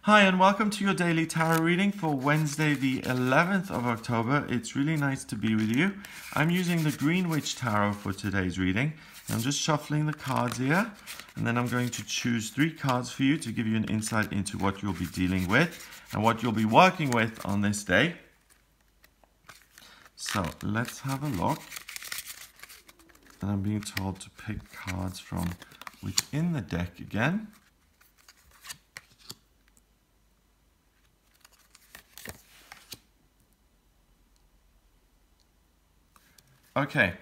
Hi and welcome to your daily tarot reading for Wednesday the 11th of October. It's really nice to be with you. I'm using the Green Witch Tarot for today's reading. I'm just shuffling the cards here and then I'm going to choose 3 cards for you to give you an insight into what you'll be dealing with and what you'll be working with on this day. So let's have a look. And I'm being told to pick cards from within the deck again. Okay,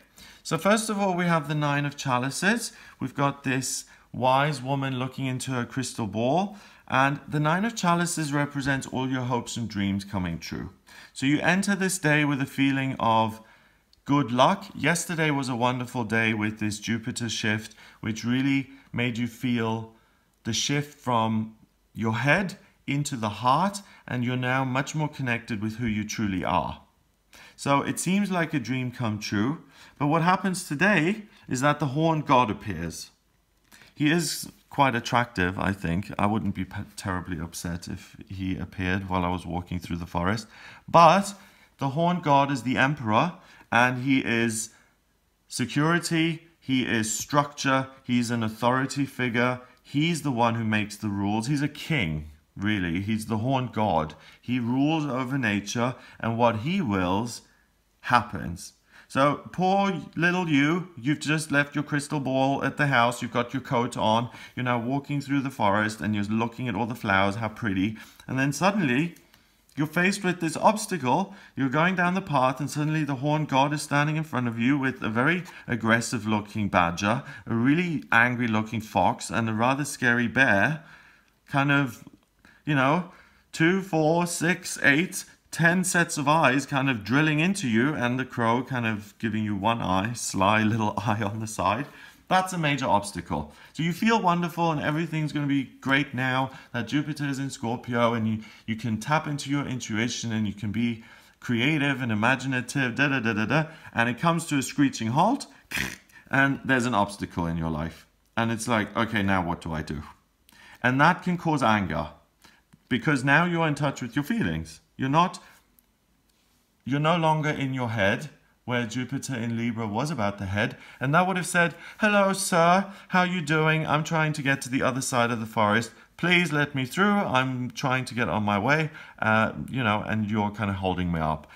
so first of all, we have the 9 of Chalices. We've got this wise woman looking into her crystal ball. And the 9 of Chalices represents all your hopes and dreams coming true. So you enter this day with a feeling of good luck. Yesterday was a wonderful day with this Jupiter shift, which really made you feel the shift from your head into the heart. And you're now much more connected with who you truly are. So it seems like a dream come true, but what happens today is that the horned god appears. He is quite attractive, I think. I wouldn't be terribly upset if he appeared while I was walking through the forest. But the horned god is the emperor, and he is security, he is structure, he's an authority figure, he's the one who makes the rules, he's a king. Really, he's the horned god. He rules over nature, and what he wills happens. So poor little you've just left your crystal ball at the house, you've got your coat on, you're now walking through the forest and you're looking at all the flowers, how pretty, and then suddenly you're faced with this obstacle. You're going down the path and suddenly the horned god is standing in front of you with a very aggressive looking badger, a really angry looking fox, and a rather scary bear, kind of, 2, 4, 6, 8, 10 sets of eyes kind of drilling into you, and the crow kind of giving you one eye, sly little eye on the side. That's a major obstacle. So you feel wonderful and everything's going to be great now that Jupiter is in Scorpio, and you can tap into your intuition and you can be creative and imaginative, and it comes to a screeching halt and there's an obstacle in your life. And it's like, okay, now what do I do? And that can cause anger. Because now you're in touch with your feelings. You're no longer in your head, where Jupiter in Libra was about the head. And that would have said, hello, sir, how you doing? I'm trying to get to the other side of the forest. Please let me through. I'm trying to get on my way, and you're kind of holding me up.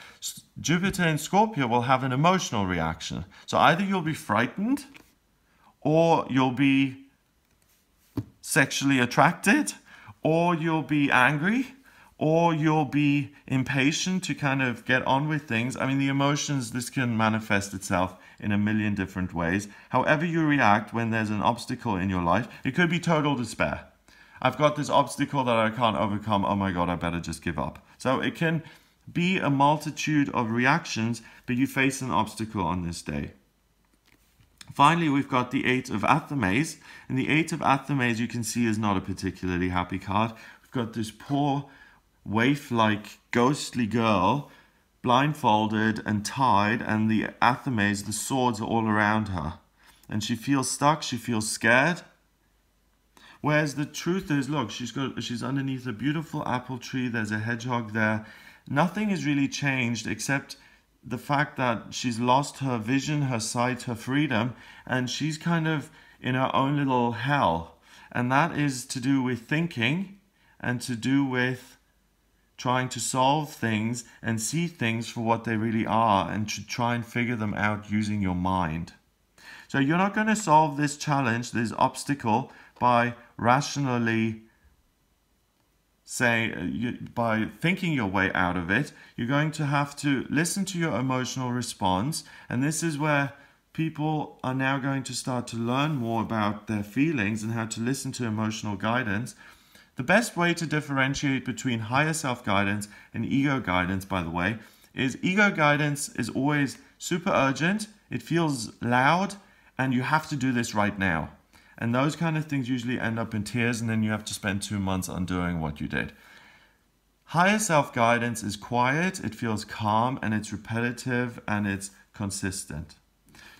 Jupiter in Scorpio will have an emotional reaction. So either you'll be frightened, or you'll be sexually attracted, or you'll be angry, or you'll be impatient to kind of get on with things. I mean, the emotions, this can manifest itself in a million different ways. However you react when there's an obstacle in your life, it could be total despair. I've got this obstacle that I can't overcome. Oh my God, I better just give up. So it can be a multitude of reactions, but you face an obstacle on this day. Finally, we've got the 8 of Athames, and the 8 of Athames you can see is not a particularly happy card. We've got this poor, waif-like, ghostly girl, blindfolded and tied, and the Athames, the swords are all around her. And she feels stuck, she feels scared. Whereas the truth is, look, she's underneath a beautiful apple tree, there's a hedgehog there. Nothing has really changed except the fact that she's lost her vision, her sight, her freedom, and she's kind of in her own little hell. And that is to do with thinking and to do with trying to solve things and see things for what they really are and to try and figure them out using your mind. So you're not going to solve this challenge, this obstacle, by rationally by thinking your way out of it. You're going to have to listen to your emotional response, and this is where people are now going to start to learn more about their feelings and how to listen to emotional guidance. The best way to differentiate between higher self-guidance and ego guidance, by the way, is ego guidance is always super urgent, it feels loud, and you have to do this right now. And those kind of things usually end up in tears, and then you have to spend 2 months undoing what you did. Higher self-guidance is quiet, it feels calm, and it's repetitive, and it's consistent.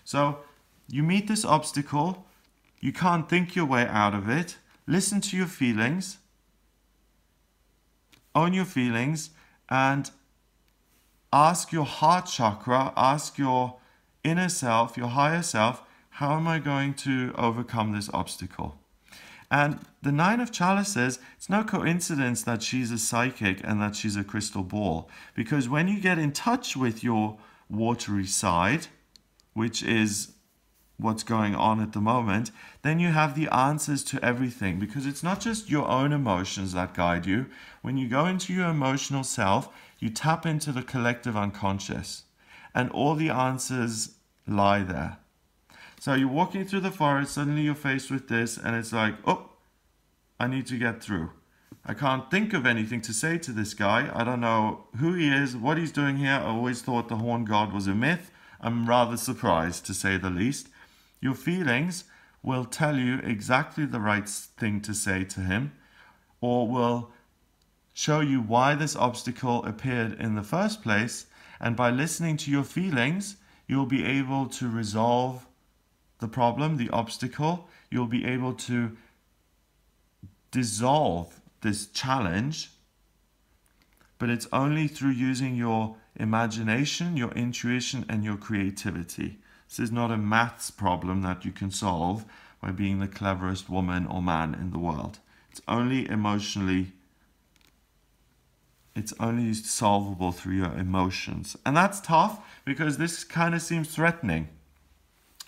So you meet this obstacle, you can't think your way out of it, listen to your feelings, own your feelings, and ask your heart chakra, ask your inner self, your higher self, how am I going to overcome this obstacle? And the Nine of Chalices, it's no coincidence that she's a psychic and that she's a crystal ball. Because when you get in touch with your watery side, which is what's going on at the moment, then you have the answers to everything. Because it's not just your own emotions that guide you. When you go into your emotional self, you tap into the collective unconscious. And all the answers lie there. So you're walking through the forest, suddenly you're faced with this, and it's like, oh, I need to get through. I can't think of anything to say to this guy. I don't know who he is, what he's doing here. I always thought the horn god was a myth. I'm rather surprised, to say the least. Your feelings will tell you exactly the right thing to say to him, or will show you why this obstacle appeared in the first place. And by listening to your feelings, you'll be able to resolve the problem, the obstacle. You'll be able to dissolve this challenge, but it's only through using your imagination, your intuition, and your creativity. This is not a maths problem that you can solve by being the cleverest woman or man in the world. It's only solvable through your emotions. And that's tough because this kind of seems threatening.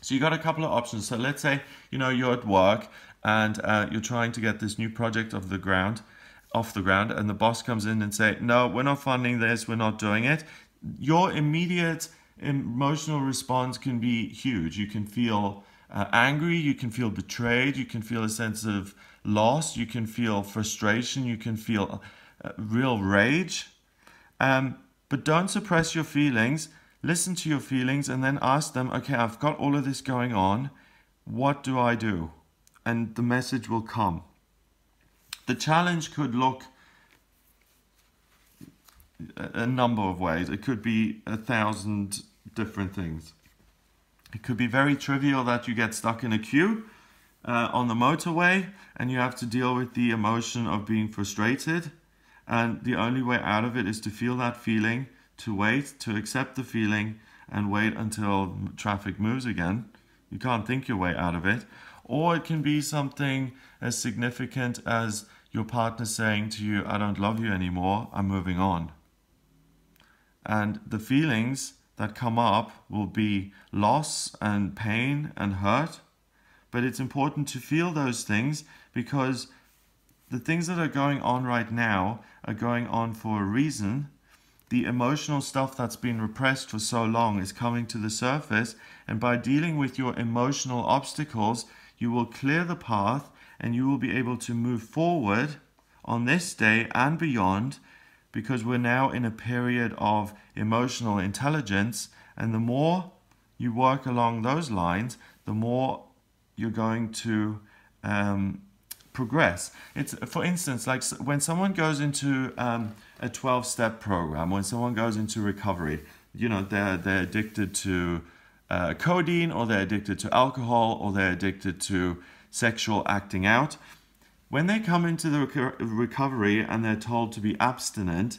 So you got a couple of options. So let's say, you're at work and you're trying to get this new project off the ground, and the boss comes in and say, no, we're not funding this, we're not doing it. Your immediate emotional response can be huge. You can feel angry, you can feel betrayed, you can feel a sense of loss, you can feel frustration, you can feel real rage. But don't suppress your feelings. Listen to your feelings and then ask them, okay, I've got all of this going on. What do I do? And the message will come. The challenge could look a number of ways. It could be 1,000 different things. It could be very trivial that you get stuck in a queue on the motorway and you have to deal with the emotion of being frustrated. And the only way out of it is to feel that feeling, to wait, to accept the feeling, and wait until traffic moves again. You can't think your way out of it. Or it can be something as significant as your partner saying to you, I don't love you anymore, I'm moving on. And the feelings that come up will be loss and pain and hurt. But it's important to feel those things because the things that are going on right now are going on for a reason. The emotional stuff that's been repressed for so long is coming to the surface, and by dealing with your emotional obstacles, you will clear the path and you will be able to move forward on this day and beyond, because we're now in a period of emotional intelligence, and the more you work along those lines, the more you're going to progress. It's, for instance, like when someone goes into a 12-step program, when someone goes into recovery, they're addicted to codeine, or they're addicted to alcohol, or they're addicted to sexual acting out. When they come into the recovery and they're told to be abstinent,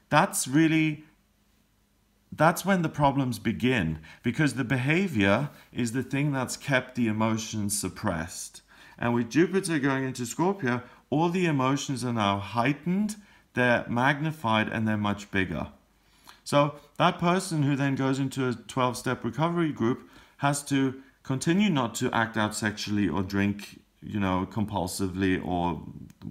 that's when the problems begin, because the behavior is the thing that's kept the emotions suppressed. And with Jupiter going into Scorpio, all the emotions are now heightened, they're magnified, and they're much bigger. So that person who then goes into a 12-step recovery group has to continue not to act out sexually or drink, compulsively, or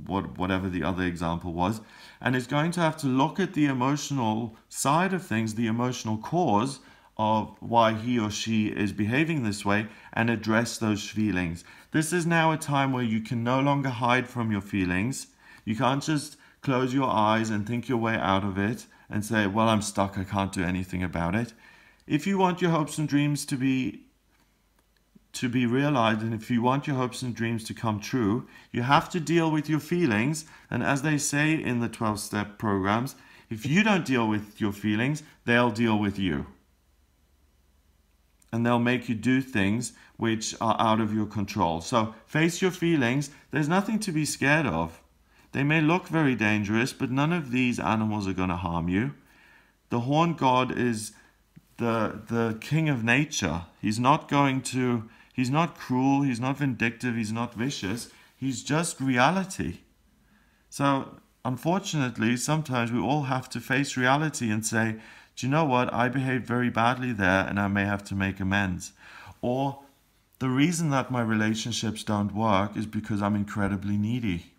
whatever the other example was, and is going to have to look at the emotional side of things, the emotional cause of why he or she is behaving this way, and address those feelings. This is now a time where you can no longer hide from your feelings. You can't just close your eyes and think your way out of it and say, well, I'm stuck, I can't do anything about it. If you want your hopes and dreams to be realized, and if you want your hopes and dreams to come true, you have to deal with your feelings. And as they say in the 12-step programs, if you don't deal with your feelings, they'll deal with you. And they'll make you do things which are out of your control. So face your feelings. There's nothing to be scared of. They may look very dangerous, but none of these animals are going to harm you. The horned god is the king of nature. He's not cruel, he's not vindictive, he's not vicious. He's just reality. So unfortunately, sometimes we all have to face reality and say, do you know what? I behaved very badly there and I may have to make amends. Or the reason that my relationships don't work is because I'm incredibly needy.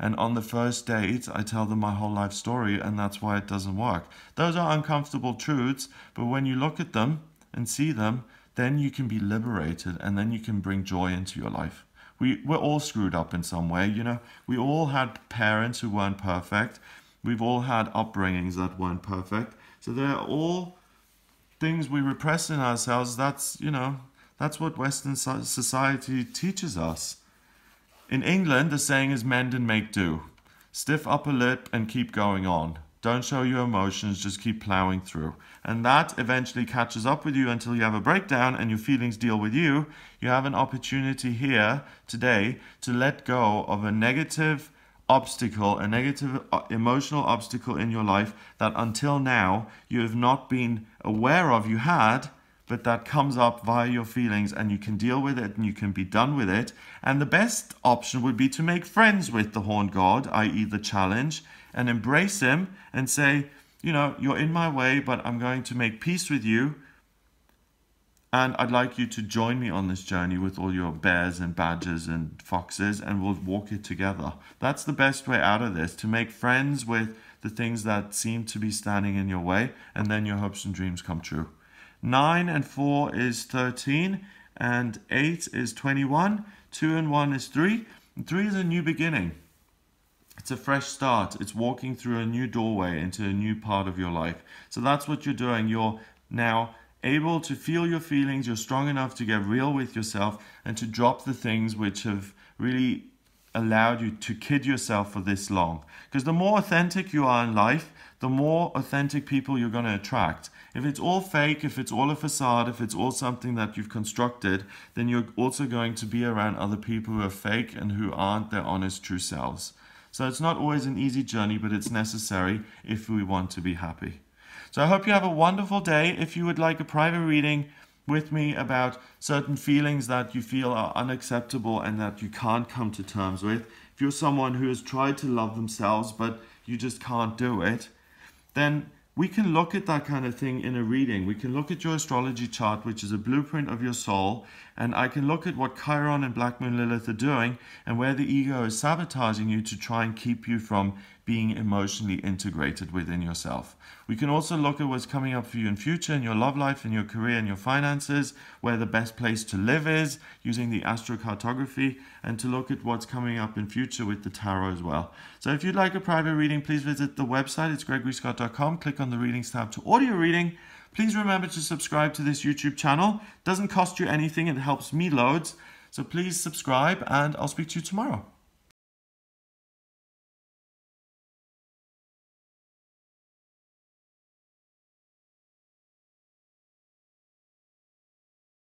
And on the first date, I tell them my whole life story, and that's why it doesn't work. Those are uncomfortable truths, but when you look at them and see them, then you can be liberated, and then you can bring joy into your life. We're all screwed up in some way, you know. We all had parents who weren't perfect. We've all had upbringings that weren't perfect. So there are all things we repress in ourselves. That's what Western society teaches us. In England, the saying is mend and make do. Stiff upper lip and keep going on. Don't show your emotions, just keep plowing through. And that eventually catches up with you until you have a breakdown and your feelings deal with you. You have an opportunity here today to let go of a negative obstacle, a negative emotional obstacle in your life that until now you have not been aware of you had, but that comes up via your feelings, and you can deal with it and you can be done with it. And the best option would be to make friends with the horned god, i.e. the challenge, and embrace him and say, you know, you're in my way, but I'm going to make peace with you. And I'd like you to join me on this journey with all your bears and badgers and foxes, and we'll walk it together. That's the best way out of this, to make friends with the things that seem to be standing in your way, and then your hopes and dreams come true. 9 and 4 is 13, and 8 is 21, 2 and 1 is 3, and 3 is a new beginning. It's a fresh start. It's walking through a new doorway into a new part of your life. So that's what you're doing. You're now able to feel your feelings. You're strong enough to get real with yourself and to drop the things which have really allowed you to kid yourself for this long. Because the more authentic you are in life, the more authentic people you're going to attract. If it's all fake, if it's all a facade, if it's all something that you've constructed, then you're also going to be around other people who are fake and who aren't their honest, true selves. So it's not always an easy journey, but it's necessary if we want to be happy. So I hope you have a wonderful day. If you would like a private reading with me about certain feelings that you feel are unacceptable and that you can't come to terms with, if you're someone who has tried to love themselves but you just can't do it, then we can look at that kind of thing in a reading. We can look at your astrology chart, which is a blueprint of your soul, and I can look at what Chiron and Black Moon Lilith are doing and where the ego is sabotaging you to try and keep you from being emotionally integrated within yourself. We can also look at what's coming up for you in future, in your love life, in your career, and your finances, where the best place to live is, using the astrocartography, and to look at what's coming up in future with the tarot as well. So if you'd like a private reading, please visit the website. It's gregoryscott.com. Click on the readings tab to order your reading. Please remember to subscribe to this YouTube channel. It doesn't cost you anything. It helps me loads. So please subscribe, and I'll speak to you tomorrow.